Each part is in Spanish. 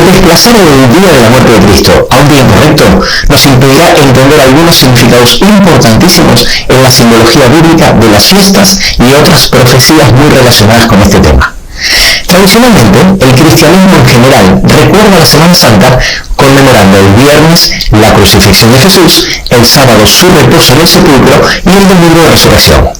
desplazar el día de la muerte de Cristo a un día incorrecto nos impedirá entender algunos significados importantísimos en la simbología bíblica de las fiestas y otras profecías muy relacionadas con este tema. Tradicionalmente, el cristianismo en general recuerda la Semana Santa conmemorando el viernes la crucifixión de Jesús, el sábado su reposo en el sepulcro y el domingo de resurrección.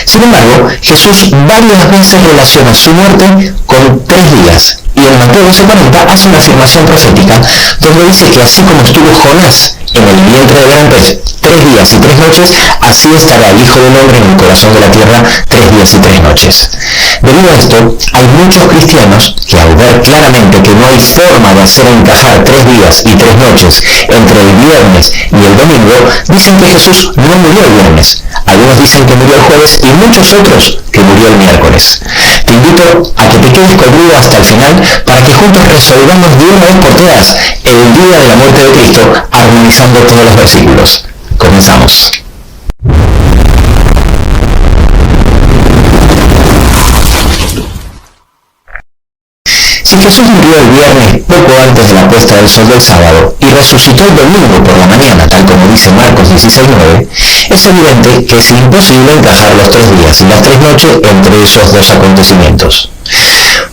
Sin embargo, Jesús varias veces relaciona su muerte con 3 días, y en Mateo 12:40 hace una afirmación profética donde dice que así como estuvo Jonás en el vientre del gran pez 3 días y 3 noches, así estará el Hijo del Hombre en el corazón de la tierra 3 días y 3 noches. Debido a esto, hay muchos cristianos que al ver claramente que no hay forma de hacer encajar 3 días y 3 noches entre el viernes y el domingo, dicen que Jesús no murió el viernes. Algunos dicen que murió el jueves y muchos otros que murió el miércoles. Te invito a que te quedes conmigo hasta el final para que juntos resolvamos de una vez por todas el día de la muerte de Cristo, armonizando todos los versículos. Comenzamos. Si Jesús murió el viernes poco antes de la puesta del sol del sábado y resucitó el domingo por la mañana, tal como dice Marcos 16:9, es evidente que es imposible encajar los 3 días y las 3 noches entre esos dos acontecimientos.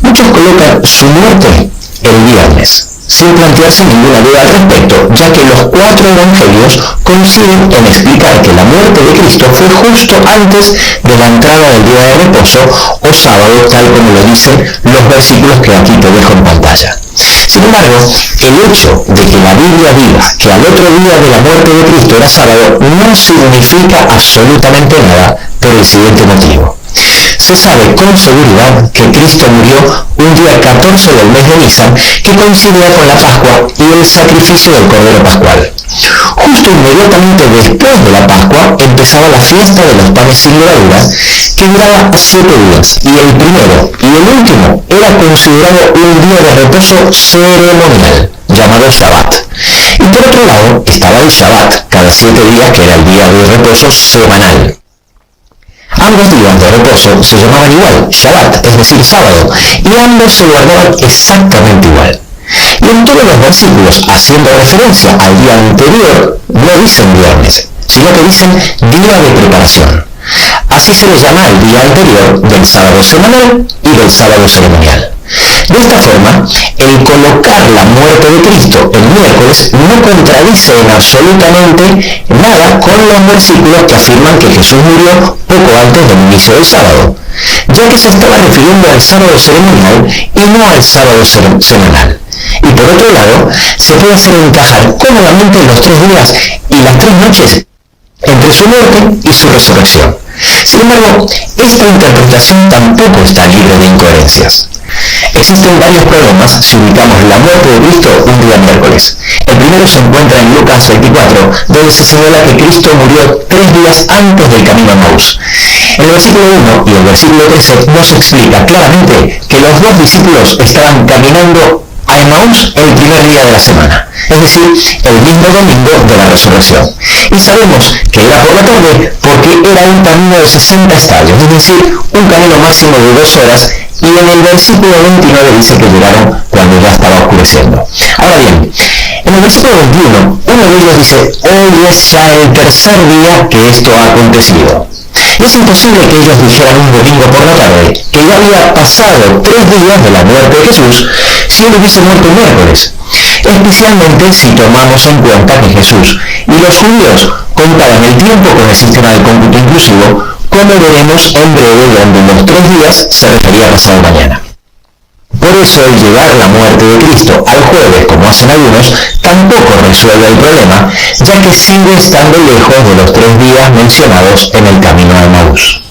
Muchos colocan su muerte el viernes, sin plantearse ninguna duda al respecto, ya que los 4 evangelios coinciden en explicar que la muerte de Cristo fue justo antes de la entrada del día de reposo o sábado, tal como lo dicen los versículos que aquí te dejo en pantalla. Sin embargo, el hecho de que la Biblia diga que al otro día de la muerte de Cristo era sábado no significa absolutamente nada por el siguiente motivo. Se sabe con seguridad que Cristo murió un día 14 del mes de Nisan, que coincidía con la Pascua y el sacrificio del Cordero Pascual. Justo inmediatamente después de la Pascua empezaba la fiesta de los panes sin levadura, que duraba 7 días, y el primero y el último era considerado un día de reposo ceremonial, llamado Shabbat. Y por otro lado estaba el Shabbat cada 7 días, que era el día de reposo semanal. Ambos días de reposo se llamaban igual, Shabbat, es decir, sábado, y ambos se guardaban exactamente igual. Y en todos los versículos, haciendo referencia al día anterior, no dicen viernes, sino que dicen día de preparación. Así se le llama al día anterior del sábado semanal y del sábado ceremonial. De esta forma, el colocar la muerte de Cristo el miércoles no contradice en absolutamente nada con los versículos que afirman que Jesús murió poco antes del inicio del sábado, ya que se estaba refiriendo al sábado ceremonial y no al sábado semanal. Y por otro lado, se puede hacer encajar cómodamente los 3 días y las 3 noches entre su muerte y su resurrección. Sin embargo, esta interpretación tampoco está libre de incoherencias. Existen varios problemas si ubicamos la muerte de Cristo un día miércoles. El primero se encuentra en Lucas 24, donde se señala que Cristo murió 3 días antes del camino a Emaús. En el versículo 1 y el versículo 13 nos explica claramente que los 2 discípulos estaban caminando a Emaús el primer día de la semana, es decir, el mismo domingo de la resurrección. Y sabemos que era por la tarde porque era un camino de 60 estadios, es decir, un camino máximo de 2 horas, y en el versículo 29 dice que llegaron cuando ya estaba oscureciendo. Ahora bien, en el versículo 21, uno de ellos dice, hoy es ya el 3er día que esto ha acontecido. Es imposible que ellos dijeran un domingo por la tarde que ya había pasado 3 días de la muerte de Jesús si él hubiese muerto el miércoles, especialmente si tomamos en cuenta que Jesús y los judíos contaban el tiempo con el sistema de cómputo inclusivo, como veremos en breve, donde los 3 días se refería a pasado mañana. Por eso el llevar la muerte de Cristo al jueves, como hacen algunos, tampoco resuelve el problema, ya que sigue estando lejos de los 3 días mencionados en el camino a Emaús.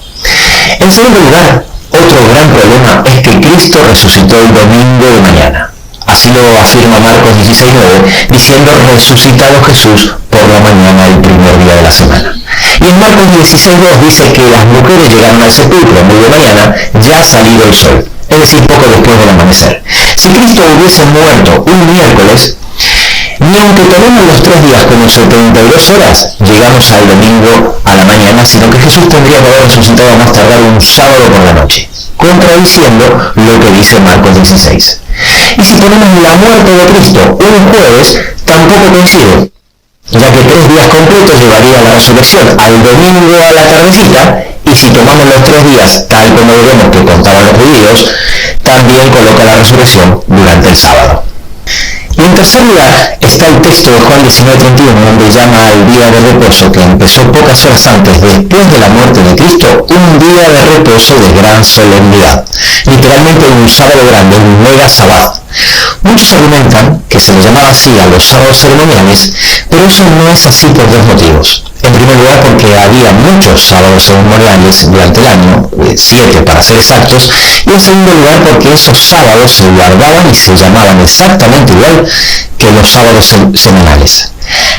En segundo lugar, otro gran problema es que Cristo resucitó el domingo de mañana. Así lo afirma Marcos 16:9, diciendo resucitado Jesús por la mañana el primer día de la semana. Y en Marcos 16:2 dice que las mujeres llegaron al sepulcro muy de mañana, ya salido el sol, es decir, poco después del amanecer. Si Cristo hubiese muerto un miércoles, ni aunque tomemos los 3 días como 72 horas, llegamos al domingo a la mañana, sino que Jesús tendría que haber resucitado a más tardar un sábado por la noche, contradiciendo lo que dice Marcos 16. Y si ponemos la muerte de Cristo un jueves, tampoco coincide, ya que 3 días completos llevaría la resurrección al domingo a la tardecita, y si tomamos los 3 días, tal como veremos que contaban los judíos, también coloca la resurrección durante el sábado. Y en tercer lugar está el texto de Juan 19:31, donde llama al día de reposo, que empezó pocas horas antes, después de la muerte de Cristo, un día de reposo de gran solemnidad. Literalmente un sábado grande, un mega sabbat. Muchos argumentan que se le llamaba así a los sábados ceremoniales, pero eso no es así por 2 motivos. En primer lugar, porque había muchos sábados ceremoniales durante el año, 7 para ser exactos, y en segundo lugar porque esos sábados se guardaban y se llamaban exactamente igual que los sábados semanales.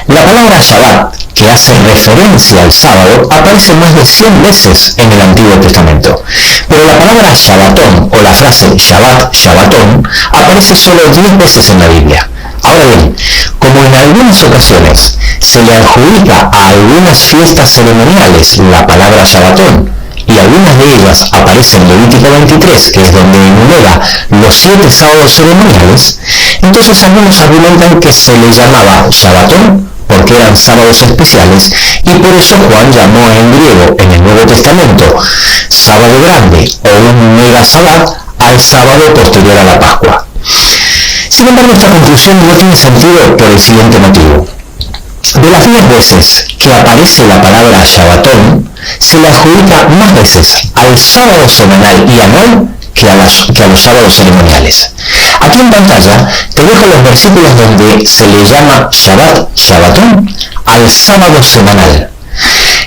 La palabra Shabbat, que hace referencia al sábado, aparece más de 100 veces en el Antiguo Testamento, pero la palabra Shabbatón o la frase Shabbat, Shabbatón, aparece solo 10 veces en la Biblia. Ahora bien, como en algunas ocasiones se le adjudica a algunas fiestas ceremoniales la palabra Shabbatón, y algunas de ellas aparecen en Levítico 23, que es donde enumera los 7 sábados ceremoniales, entonces algunos argumentan que se le llamaba Shabbatón porque eran sábados especiales, y por eso Juan llamó en griego en el Nuevo Testamento sábado grande o un mega sabbat al sábado posterior a la Pascua. Sin embargo, esta conclusión no tiene sentido por el siguiente motivo. De las 10 veces que aparece la palabra Shabbatón, se le adjudica más veces al sábado semanal y anual que a los sábados ceremoniales. Aquí en pantalla te dejo los versículos donde se le llama Shabbat, Shabbatón, al sábado semanal.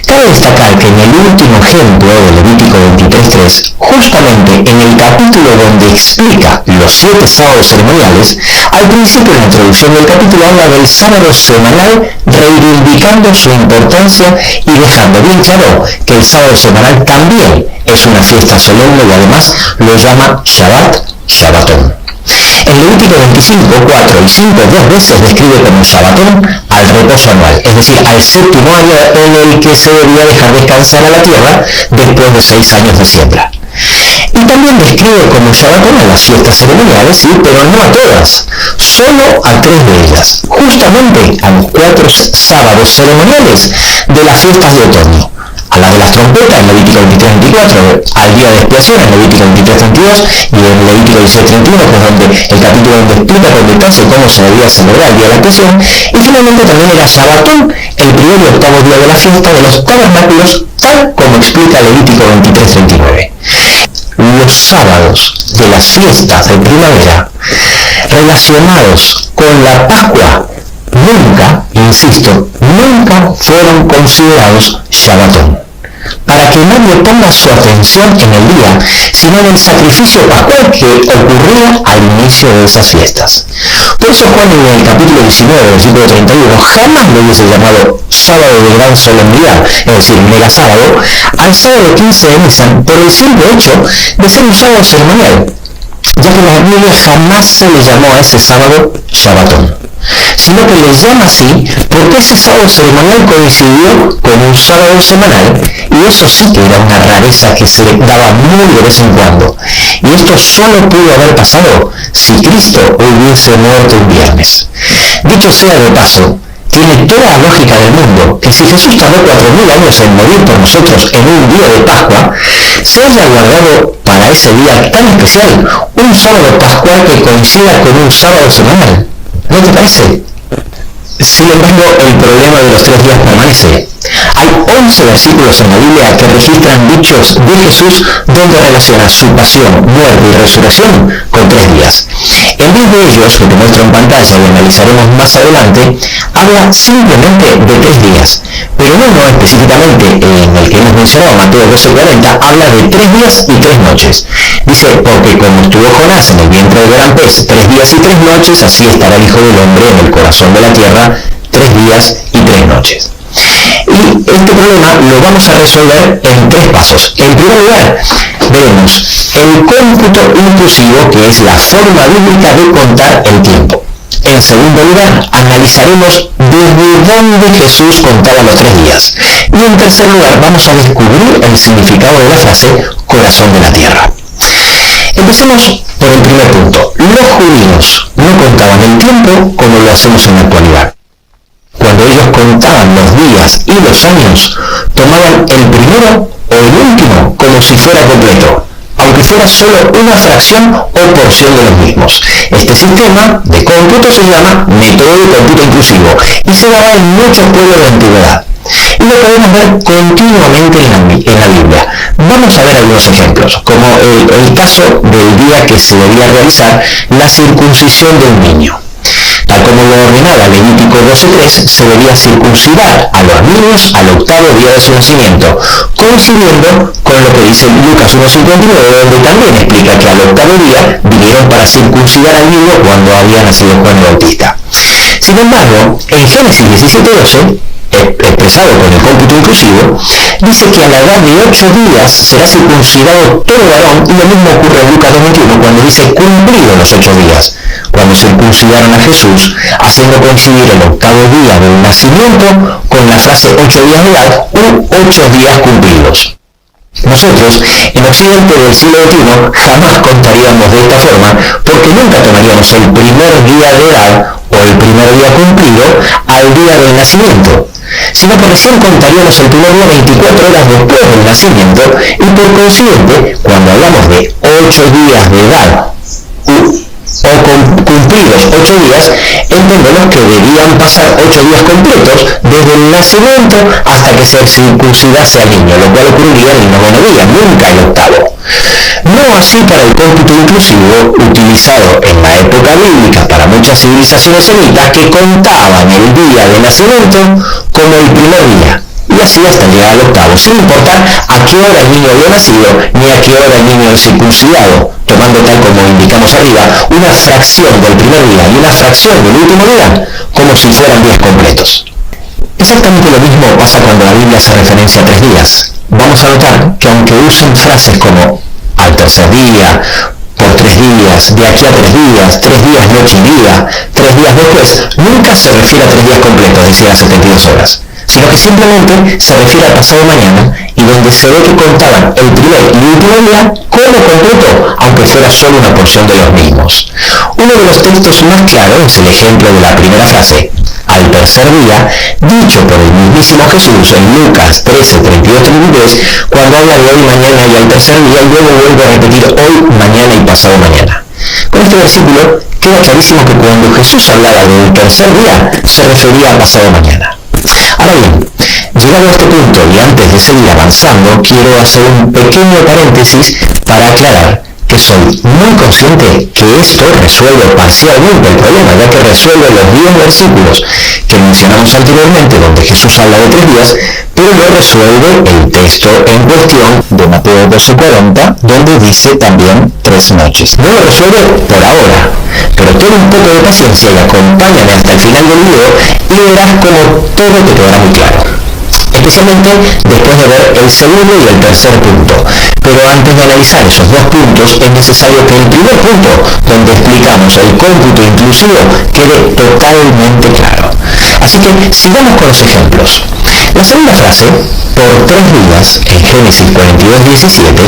Cabe destacar que en el último ejemplo de Levítico 23:3, justamente en el capítulo donde explica los 7 sábados ceremoniales, al principio en la introducción del capítulo habla del sábado semanal, reivindicando su importancia y dejando bien claro que el sábado semanal también es una fiesta solemne y además lo llama Shabbat, Shabbatón. En Levítico 25:4 y 5 2 veces describe como Shabbatón al reposo anual, es decir, al 7º año en el que se debía dejar descansar a la tierra después de 6 años de siembra. Y también describe como Shabbatón a las fiestas ceremoniales, sí, pero no a todas, solo a 3 de ellas, justamente a los 4 sábados ceremoniales de las fiestas de otoño. A la de las trompetas en Levítico 23:24, al día de expiación en Levítico 23:32 y en Levítico 16:31, que es donde el capítulo donde explica con detalle cómo se debía celebrar el día de la expiación, y finalmente también era Shabbatón, el primer y octavo día de la fiesta de los tabernáculos, tal como explica Levítico 23:29. Los sábados de las fiestas de primavera relacionados con la Pascua nunca, insisto, nunca fueron considerados Shabbatón, para que nadie ponga su atención en el día, sino en el sacrificio pascual que ocurría al inicio de esas fiestas. Por eso Juan en el capítulo 19, versículo 31, jamás lo hubiese llamado sábado de gran solemnidad, es decir, mega sábado, al sábado 15 de Nisan, por el simple hecho de ser un sábado ceremonial, ya que en la Biblia jamás se le llamó a ese sábado Shabbatón, sino que le llama así porque ese sábado ceremonial coincidió con un sábado semanal, y eso sí que era una rareza que se daba muy de vez en cuando, y esto solo pudo haber pasado si Cristo hubiese muerto un viernes. Dicho sea de paso, tiene toda la lógica del mundo que si Jesús tardó 4.000 años en morir por nosotros en un día de Pascua, se haya guardado para ese día tan especial un sábado pascual que coincida con un sábado semanal. ¿No te parece? Sin embargo, el problema de los 3 días permanece. Hay 11 versículos en la Biblia que registran dichos de Jesús donde relaciona su pasión, muerte y resurrección con 3 días. En 10 de ellos, que te muestro en pantalla y analizaremos más adelante, habla simplemente de 3 días, pero uno específicamente en el que hemos mencionado, Mateo 12:40, habla de 3 días y 3 noches. Dice, porque como estuvo Jonás en el vientre del gran pez 3 días y 3 noches, así estará el Hijo del Hombre en el corazón de la tierra 3 días y 3 noches. Y este problema lo vamos a resolver en 3 pasos. En primer lugar, veremos el cómputo inclusivo, que es la forma bíblica de contar el tiempo. En segundo lugar, analizaremos desde dónde Jesús contaba los 3 días. Y en tercer lugar, vamos a descubrir el significado de la frase corazón de la tierra. Empecemos Por el primer punto, los judíos no contaban el tiempo como lo hacemos en la actualidad. Cuando ellos contaban los días y los años, tomaban el primero o el último como si fuera completo, aunque fuera solo una fracción o porción de los mismos. Este sistema de cómputo se llama método de cómputo inclusivo y se daba en muchos pueblos de la antigüedad. Y lo podemos ver continuamente en la Biblia. Vamos a ver algunos ejemplos, como el caso del día que se debía realizar la circuncisión de un niño. Tal como lo ordenaba Levítico 12:3, se debía circuncidar a los niños al octavo día de su nacimiento, coincidiendo con lo que dice Lucas 1:59, donde también explica que al octavo día vinieron para circuncidar al niño cuando había nacido Juan el Bautista. Sin embargo, en Génesis 17:12, expresado con el cómputo inclusivo, dice que a la edad de 8 días será circuncidado todo varón, y lo mismo ocurre en Lucas 2:21 cuando dice cumplidos los 8 días, cuando circuncidaron a Jesús, haciendo coincidir el octavo día del nacimiento con la frase 8 días de edad u 8 días cumplidos. Nosotros, en Occidente del siglo XXI, jamás contaríamos de esta forma, porque nunca tomaríamos el primer día de edad o el primer día cumplido al día del nacimiento, sino que recién contaríamos el primer día 24 horas después del nacimiento, y por consiguiente, cuando hablamos de 8 días de edad o cumplidos 8 días, entendemos que debían pasar 8 días completos desde el nacimiento hasta que se circuncidase al niño, lo cual ocurriría en el noveno día, nunca el octavo. No así para el cómputo inclusivo utilizado en la época bíblica para muchas civilizaciones semitas, que contaban el día de nacimiento como el primer día, y así hasta llegar al octavo, sin importar a qué hora el niño había nacido ni a qué hora el niño era circuncidado, tomando, tal como indicamos arriba, una fracción del primer día y una fracción del último día como si fueran días completos. Exactamente lo mismo pasa cuando la Biblia hace referencia a 3 días. Vamos a notar que aunque usan frases como al tercer día, por 3 días, de aquí a 3 días, 3 días noche y día, 3 días después, nunca se refiere a 3 días completos, es decir, a 72 horas, sino que simplemente se refiere al pasado mañana, y donde se ve que contaban el primer y último día como completo, aunque fuera solo una porción de los mismos. Uno de los textos más claros es el ejemplo de la primera frase, al tercer día, dicho por el mismísimo Jesús en Lucas 13:32-33, cuando habla de hoy, mañana y al tercer día, y luego vuelve a repetir hoy, mañana y pasado mañana. Con este versículo queda clarísimo que cuando Jesús hablaba del tercer día, se refería a pasado mañana. Ahora bien, llegado a este punto y antes de seguir avanzando, quiero hacer un pequeño paréntesis para aclarar que soy muy consciente que esto resuelve parcialmente el problema, ya que resuelve los 10 versículos que mencionamos anteriormente, donde Jesús habla de 3 días, pero no resuelve el texto en cuestión de Mateo 12:40, donde dice también 3 noches. No lo resuelve por ahora, pero ten un poco de paciencia y acompáñame hasta el final del video y verás como todo te quedará muy claro, especialmente después de ver el segundo y el tercer punto. Pero antes de analizar esos 2 puntos, es necesario que el primer punto, donde explicamos el cómputo inclusivo, quede totalmente claro. Así que sigamos con los ejemplos. La segunda frase, por 3 días, en Génesis 42:17,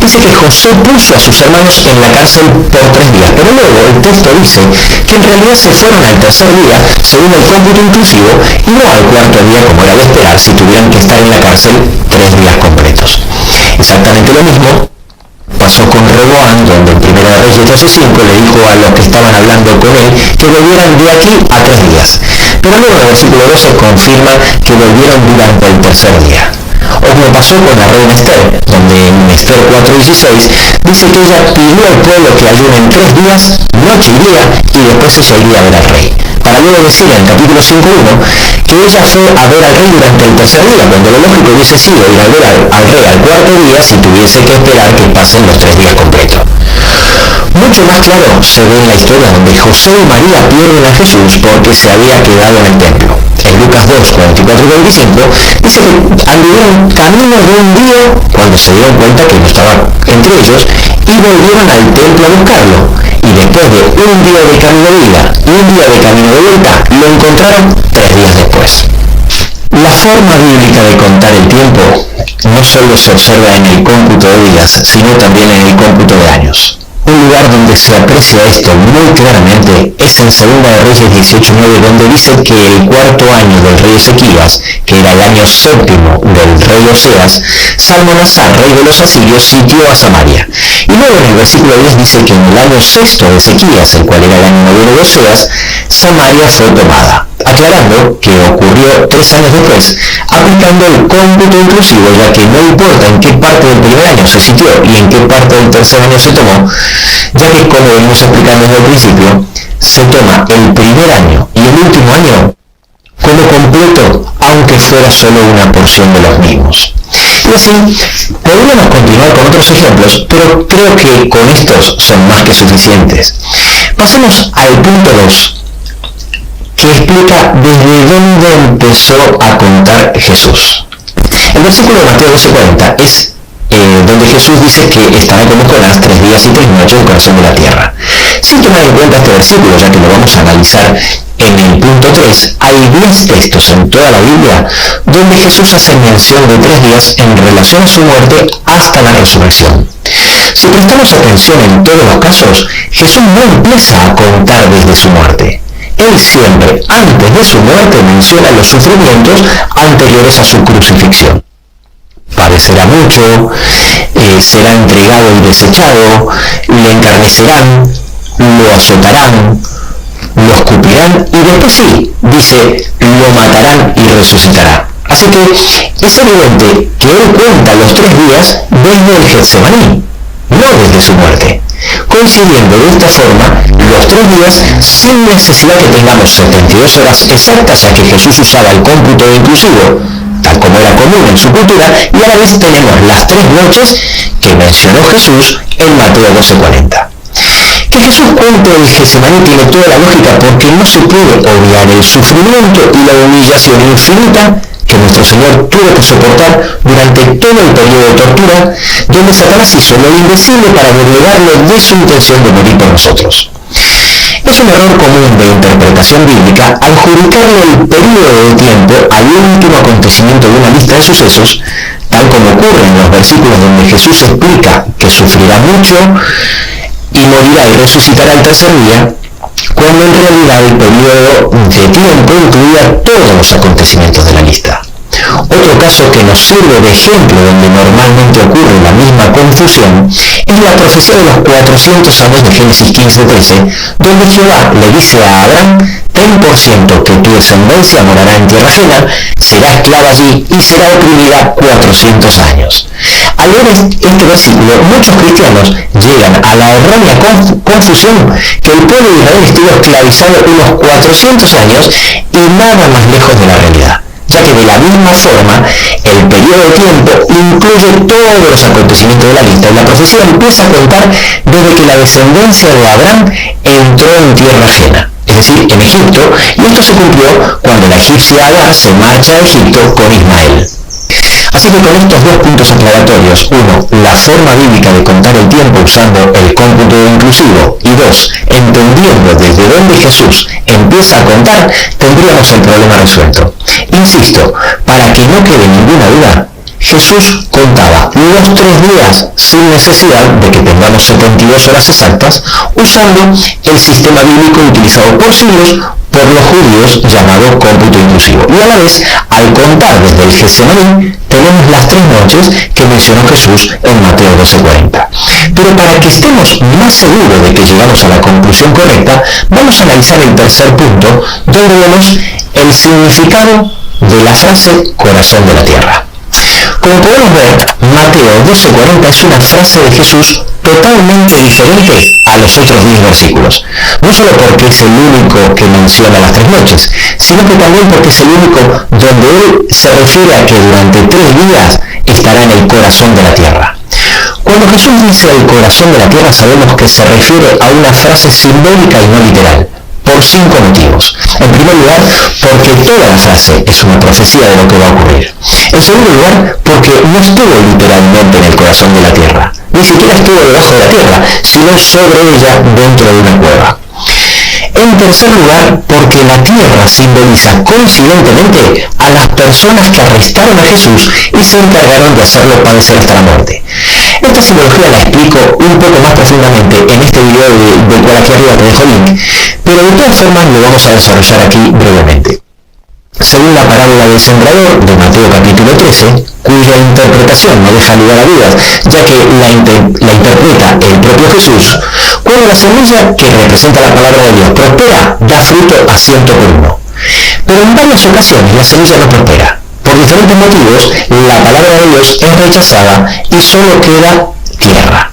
dice que José puso a sus hermanos en la cárcel por 3 días, pero luego el texto dice que en realidad se fueron al tercer día, según el cómputo inclusivo, y no al cuarto día como era de esperar si tuvieran que estar en la cárcel 3 días completos. Exactamente lo mismo pasó con Roboam, donde en 1 Reyes 12:5 le dijo a los que estaban hablando con él que volvieran de aquí a 3 días. Pero luego en el versículo 12 confirma que volvieron durante el tercer día. O como pasó con la reina Esther, donde en Esther 4:16 dice que ella pidió al pueblo que ayunen 3 días, noche y día, y después ella iría a ver al rey. Para luego decir en el capítulo 5:1 que ella fue a ver al rey durante el tercer día, cuando lo lógico hubiese sido ir a ver al rey al cuarto día si tuviese que esperar que pasen los 3 días completos. Mucho más claro se ve en la historia donde José y María pierden a Jesús porque se había quedado en el templo. En Lucas 2:44-45 dice que anduvieron camino de un día cuando se dieron cuenta que no estaba entre ellos y volvieron al templo a buscarlo. Y después de un día de camino de ida y un día de camino de vuelta, lo encontraron 3 días después. La forma bíblica de contar el tiempo no solo se observa en el cómputo de días, sino también en el cómputo de años. Un lugar donde se aprecia esto muy claramente es en 2 de Reyes 18:9, donde dice que el cuarto año del rey Ezequías, que era el año séptimo del rey Oseas, Salmanasar, rey de los asirios, sitió a Samaria. Y luego en el versículo 10 dice que en el año sexto de Ezequías, el cual era el año noveno de Oseas, Samaria fue tomada, aclarando que ocurrió 3 años después, aplicando el cómputo inclusivo, ya que no importa en qué parte del primer año se sitió y en qué parte del tercer año se tomó, ya que, como venimos explicando desde el principio, se toma el primer año y el último año como completo, aunque fuera solo una porción de los mismos. Y así, podríamos continuar con otros ejemplos, pero creo que con estos son más que suficientes. Pasemos al punto 2, que explica desde dónde empezó a contar Jesús. El versículo de Mateo 12:40 es donde Jesús dice que estará como Jonás 3 días y 3 noches en el corazón de la tierra. Sin tomar en cuenta este versículo, ya que lo vamos a analizar en el punto 3, hay 10 textos en toda la Biblia donde Jesús hace mención de 3 días en relación a su muerte hasta la resurrección. Si prestamos atención en todos los casos, Jesús no empieza a contar desde su muerte. Él siempre, antes de su muerte, menciona los sufrimientos anteriores a su crucifixión. Padecerá mucho, será entregado y desechado, le encarnecerán, lo azotarán, lo escupirán y después sí, dice, lo matarán y resucitará. Así que es evidente que él cuenta los 3 días desde el Getsemaní, no desde su muerte, coincidiendo de esta forma los 3 días sin necesidad que tengamos 72 horas exactas, ya que Jesús usaba el cómputo inclusivo, tal como era común en su cultura, y a la vez tenemos las 3 noches que mencionó Jesús en Mateo 12:40. Que Jesús cuente el Getsemaní tiene toda la lógica, porque no se puede obviar el sufrimiento y la humillación infinita que nuestro Señor tuvo que soportar durante todo el periodo de tortura, donde Satanás hizo lo indecible para doblegarlo de su intención de morir por nosotros. Es un error común de interpretación bíblica adjudicarle el periodo de tiempo al último acontecimiento de una lista de sucesos, tal como ocurre en los versículos donde Jesús explica que sufrirá mucho y morirá y resucitará al tercer día, cuando en realidad el periodo de tiempo incluía todos los acontecimientos de la lista. Otro caso que nos sirve de ejemplo donde normalmente ocurre la misma confusión es la profecía de los 400 años de Génesis 15:13, donde Jehová le dice a Abraham: ten por ciento que tu descendencia morará en tierra ajena, será esclava allí y será oprimida 400 años. Al ver este versículo, muchos cristianos llegan a la errónea confusión que el pueblo de Israel estuvo esclavizado unos 400 años y nada más lejos de la realidad, ya que de la misma forma el periodo de tiempo incluye todos los acontecimientos de la lista y la profecía empieza a contar desde que la descendencia de Abraham entró en tierra ajena, es decir, en Egipto, y esto se cumplió cuando la egipcia Agar se marcha a Egipto con Ismael. Así que con estos 2 puntos aclaratorios, 1, la forma bíblica de contar el tiempo usando el cómputo inclusivo, y 2, entendiendo desde dónde Jesús empieza a contar, tendríamos el problema resuelto. Insisto, para que no quede ninguna duda, Jesús contaba los 3 días sin necesidad de que tengamos 72 horas exactas, usando el sistema bíblico utilizado por siglos por los judíos llamado cómputo inclusivo. Y a la vez, al contar desde el Getsemaní, tenemos las 3 noches que mencionó Jesús en Mateo 12:40. Pero para que estemos más seguros de que llegamos a la conclusión correcta, vamos a analizar el tercer punto, donde vemos el significado de la frase corazón de la tierra. Como podemos ver, Mateo 12:40 es una frase de Jesús totalmente diferente a los otros 10 versículos. No solo porque es el único que menciona las 3 noches, sino que también porque es el único donde él se refiere a que durante 3 días estará en el corazón de la tierra. Cuando Jesús dice el corazón de la tierra, sabemos que se refiere a una frase simbólica y no literal, por 5 motivos. En primer lugar, porque toda la frase es una profecía de lo que va a ocurrir. En segundo lugar, porque no estuvo literalmente en el corazón de la tierra, ni siquiera estuvo debajo de la tierra, sino sobre ella dentro de una cueva. En tercer lugar, porque la tierra simboliza coincidentemente a las personas que arrestaron a Jesús y se encargaron de hacerlo padecer hasta la muerte. Esta simbología la explico un poco más profundamente en este video del cual aquí arriba te dejo el link, pero de todas formas lo vamos a desarrollar aquí brevemente. Según la parábola del sembrador de Mateo capítulo 13, cuya interpretación no deja lugar a dudas, ya que la interpreta el propio Jesús, cuando la semilla que representa la palabra de Dios prospera, da fruto a 100 por uno. Pero en varias ocasiones la semilla no prospera. Por diferentes motivos, la palabra de Dios es rechazada y solo queda tierra.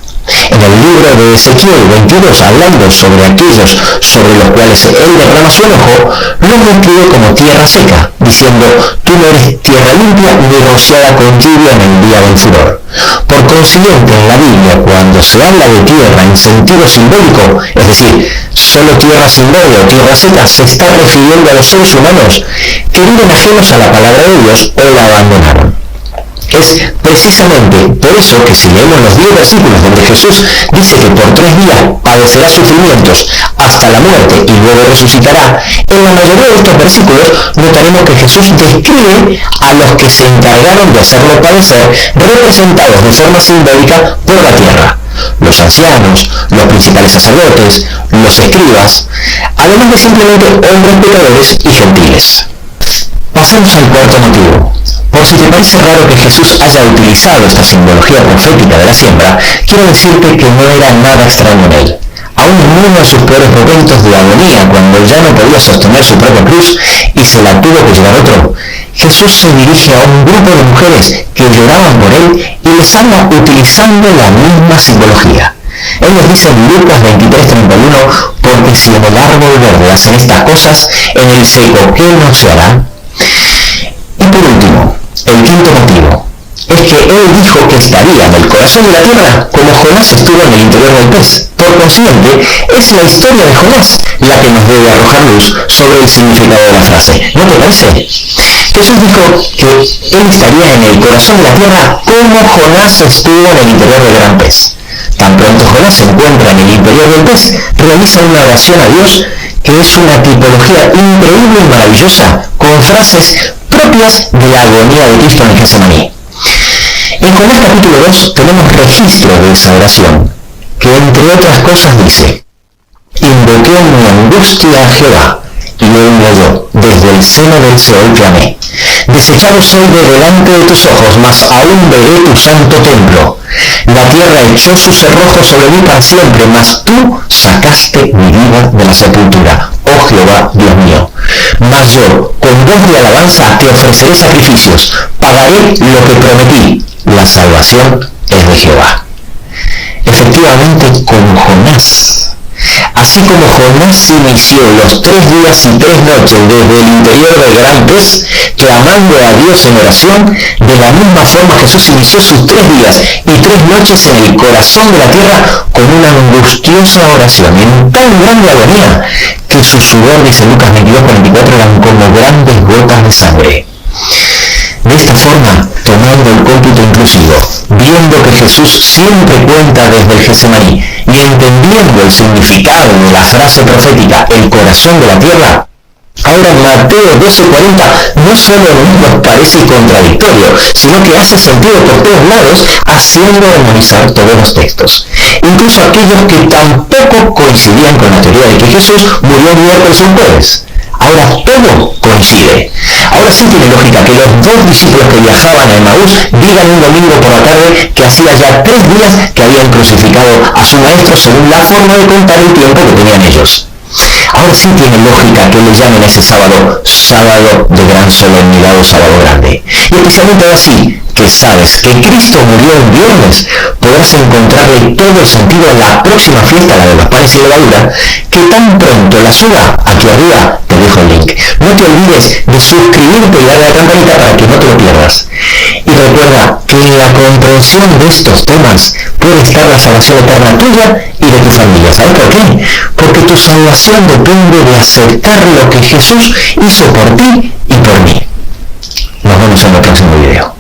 En el libro de Ezequiel 22, hablando sobre aquellos sobre los cuales él derrama su enojo, los describe como tierra seca, diciendo: tú no eres tierra limpia ni rociada con lluvia en el día del furor. Por consiguiente, en la Biblia, cuando se habla de tierra en sentido simbólico, es decir, solo tierra sin verde o tierra seca, se está refiriendo a los seres humanos que viven ajenos a la palabra de Dios o la abandonaron. Es precisamente por eso que si leemos los 10 versículos donde Jesús dice que por 3 días padecerá sufrimientos hasta la muerte y luego resucitará, en la mayoría de estos versículos notaremos que Jesús describe a los que se encargaron de hacerlo padecer, representados de forma simbólica por la tierra: los ancianos, los principales sacerdotes, los escribas, además de simplemente hombres pecadores y gentiles. Pasemos al cuarto motivo. Por si te parece raro que Jesús haya utilizado esta simbología profética de la siembra, quiero decirte que no era nada extraño en él. Aún en uno de sus peores momentos de agonía, cuando ya no podía sostener su propia cruz y se la tuvo que llevar otro, Jesús se dirige a un grupo de mujeres que lloraban por él y les habla utilizando la misma simbología. Él les dice en Lucas 23:31, porque si en el árbol verde hacen estas cosas, en el seco, ¿qué no se hará? Y por último, el quinto motivo es que él dijo que estaría en el corazón de la tierra como Jonás estuvo en el interior del pez. Por consiguiente, es la historia de Jonás la que nos debe arrojar luz sobre el significado de la frase. ¿No te parece? Jesús dijo que él estaría en el corazón de la tierra como Jonás estuvo en el interior del gran pez. Tan pronto Jonás se encuentra en el interior del pez, realiza una oración a Dios que es una tipología increíble y maravillosa, con frases propias de la agonía de Cristo en el Getsemaní. En Jonás capítulo 2 tenemos registro de esa oración, que entre otras cosas dice: invoqué en mi angustia a Jehová, y él me oyó, desde el seno del Seol clamé. Desechado soy de delante de tus ojos, mas aún veré tu santo templo. La tierra echó su cerrojo sobre mí para siempre, mas tú sacaste mi vida de la sepultura, oh Jehová, Dios mío. Mas yo, con voz de alabanza, te ofreceré sacrificios, pagaré lo que prometí, la salvación es de Jehová. Efectivamente, como Jonás. Así como Jonás inició los 3 días y 3 noches desde el interior del gran pez, clamando a Dios en oración, de la misma forma Jesús inició sus 3 días y 3 noches en el corazón de la tierra con una angustiosa oración, en tan grande agonía, que su sudor, dice Lucas 22:44, eran como grandes gotas de sangre. De esta forma, tomando el cómputo inclusivo, viendo que Jesús siempre cuenta desde el Getsemaní y entendiendo el significado de la frase profética, el corazón de la tierra, ahora Mateo 12:40 no solo nos parece contradictorio, sino que hace sentido por todos lados, haciendo armonizar todos los textos. Incluso aquellos que tampoco coincidían con la teoría de que Jesús murió miércoles o jueves. Ahora todo coincide. Ahora sí tiene lógica que los 2 discípulos que viajaban a Emaús digan un domingo por la tarde que hacía ya 3 días que habían crucificado a su maestro según la forma de contar el tiempo que tenían ellos. Ahora sí tiene lógica que le llamen ese sábado, sábado de gran solemnidad o sábado grande. Y especialmente así, que sabes que Cristo murió un viernes, podrás encontrarle todo el sentido en la próxima fiesta, la de los panes y levadura, que tan pronto la suba aquí arriba, te dejo el link. No te olvides de suscribirte y darle a la campanita para que no te lo pierdas. Y recuerda que en la comprensión de estos temas puede estar la salvación eterna tuya y de tu familia. ¿Sabes por qué? Porque tu salvación depende de aceptar lo que Jesús hizo por ti y por mí. Nos vemos en el próximo video.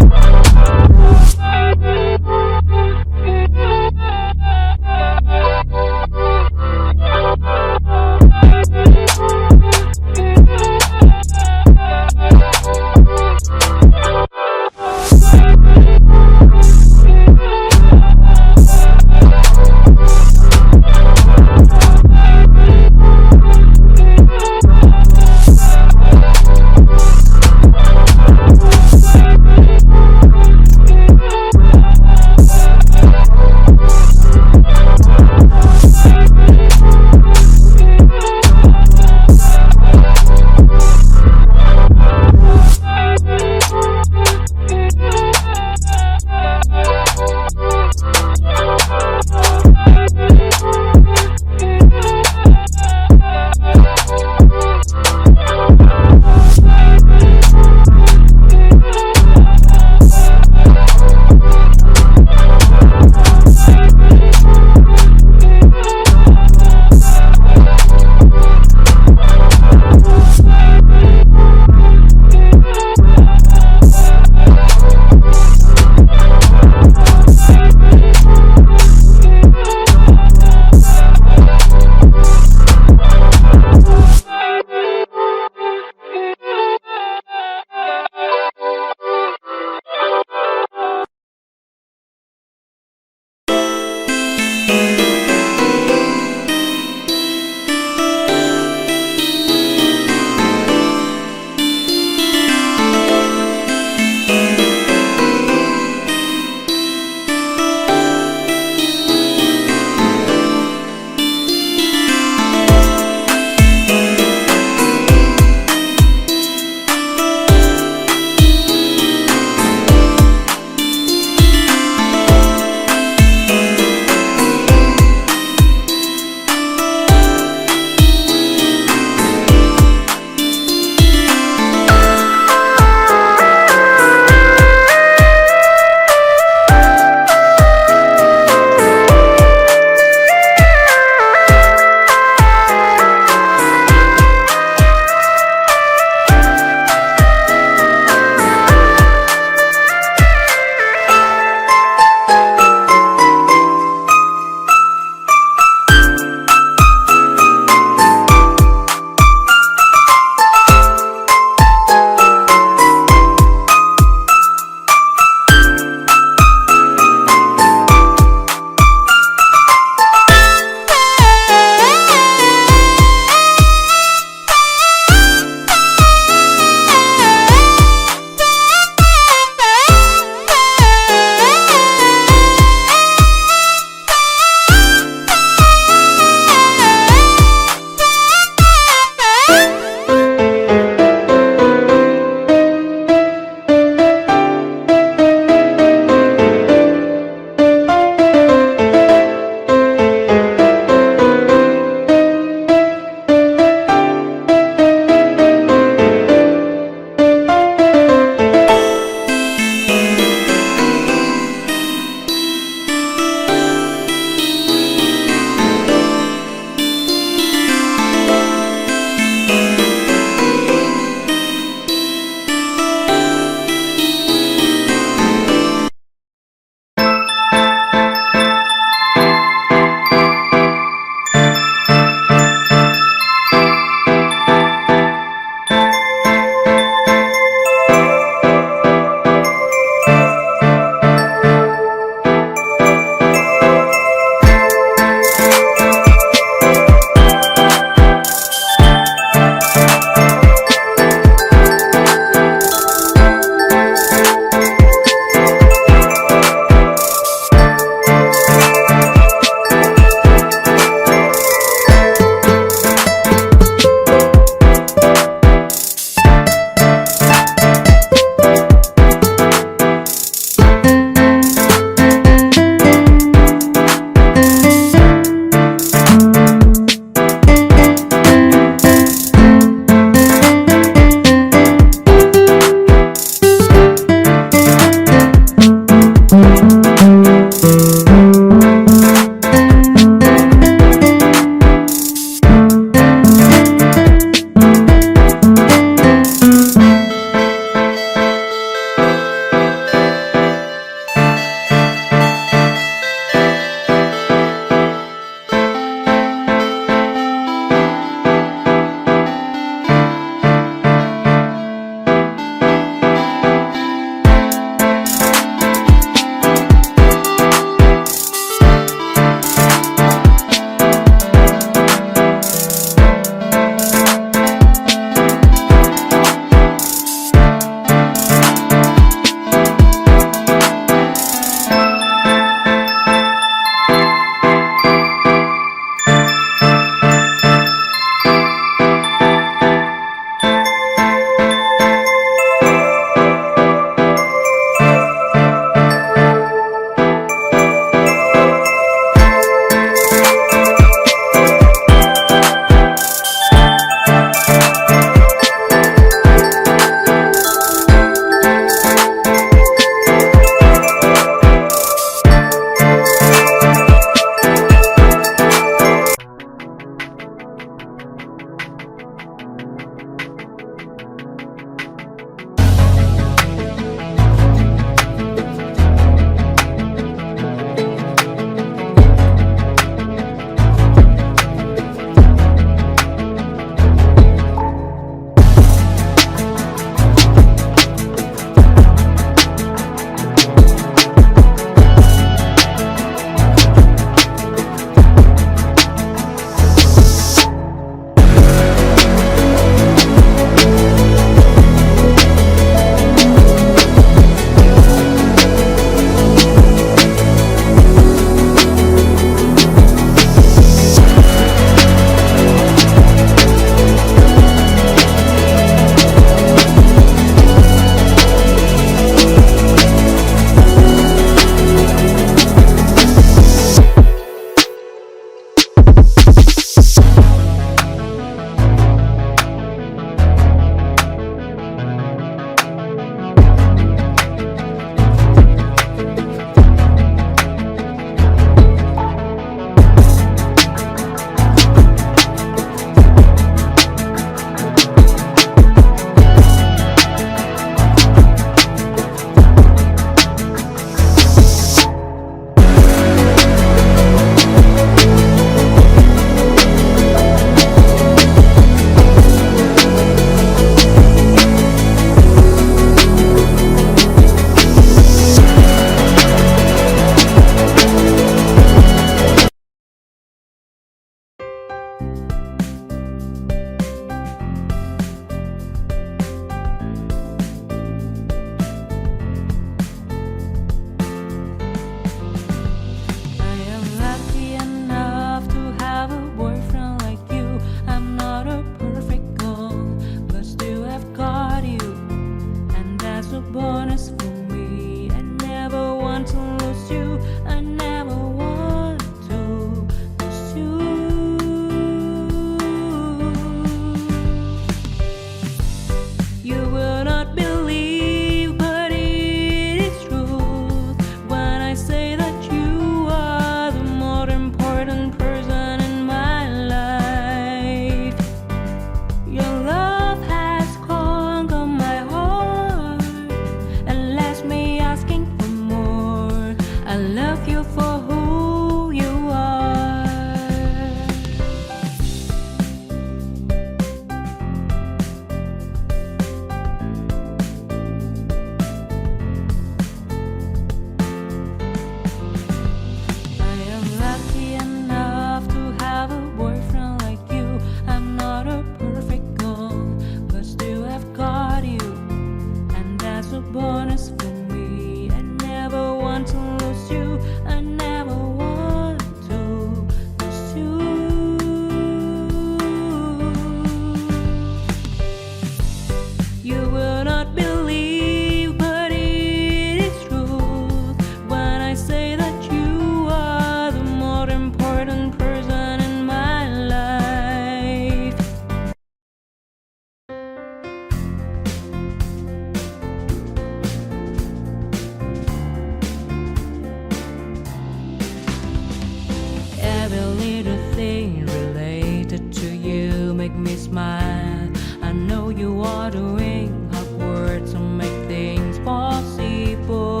make me smile. I know you are doing hard work to make things possible.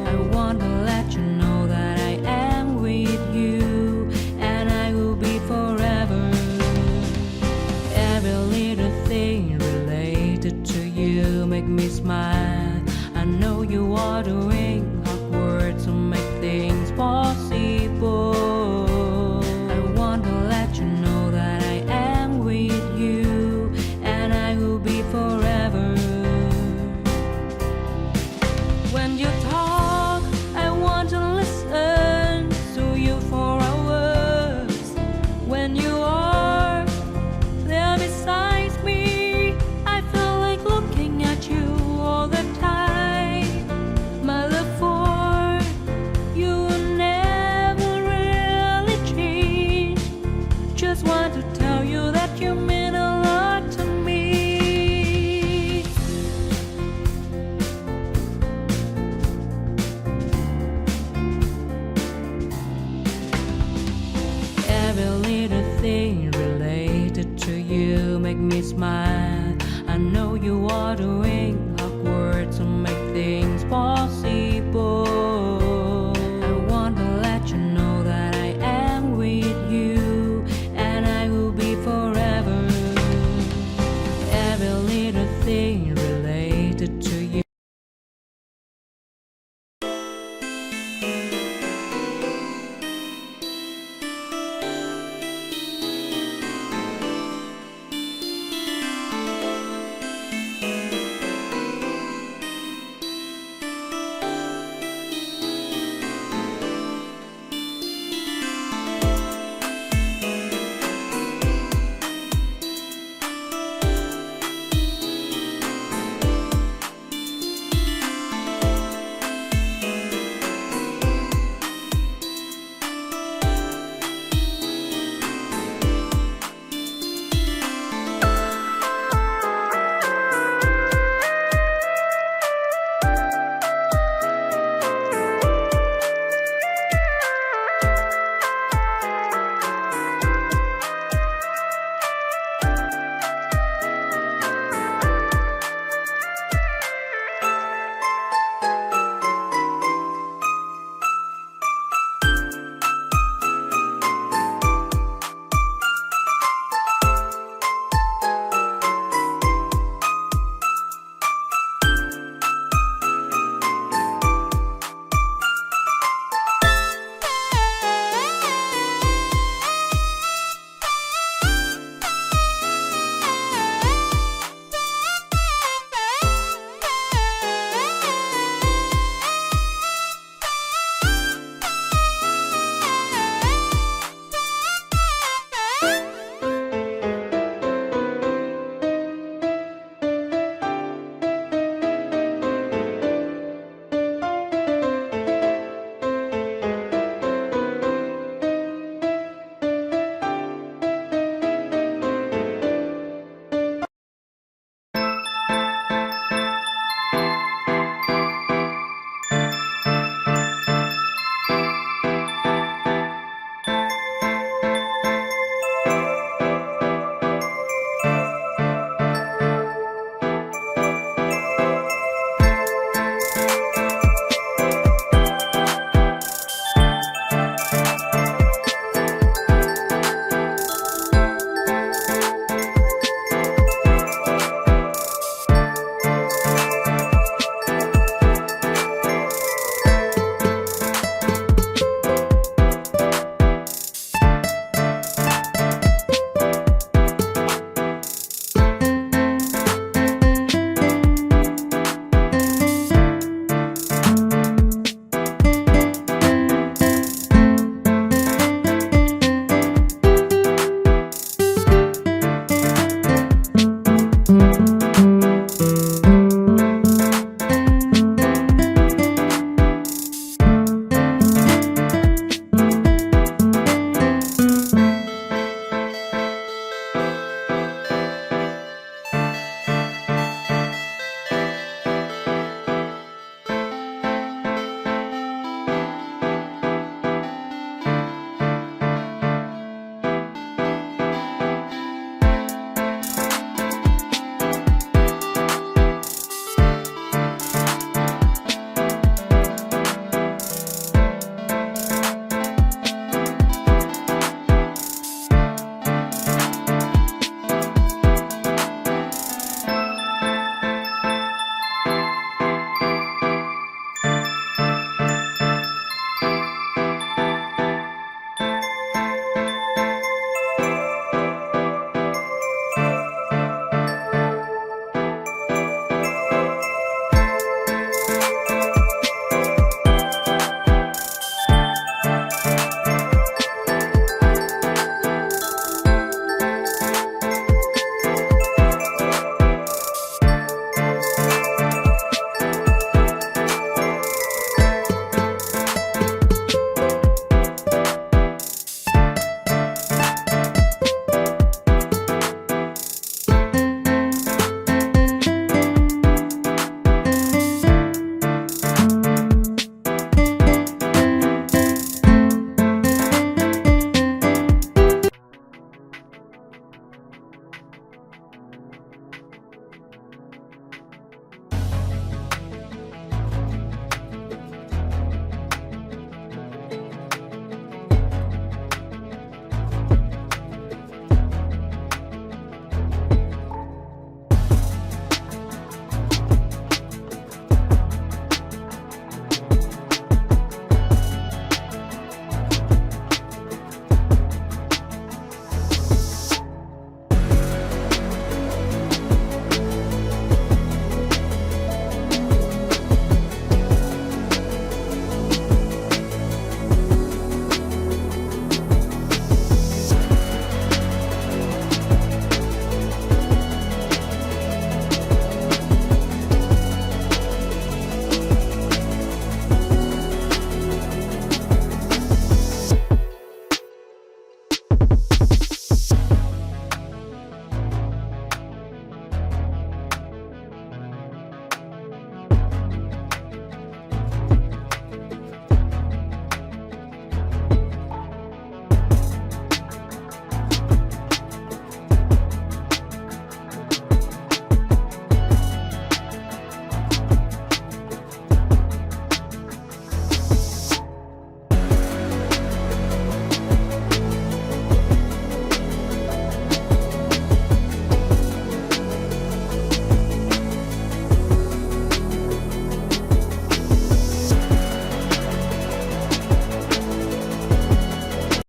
I want to let you know that I am with you, and I will be forever. Every little thing related to you make me smile. I know you are doing hard work to make things possible. I want to let you know that I am with you, and I will be forever. When you talk, I want to listen to you for hours. When you are there beside me, I feel like looking at you all the time. My love for you will never really change. Just want to tell you that you mean a lot to me. Every little thing related to you make me smile. I know you are the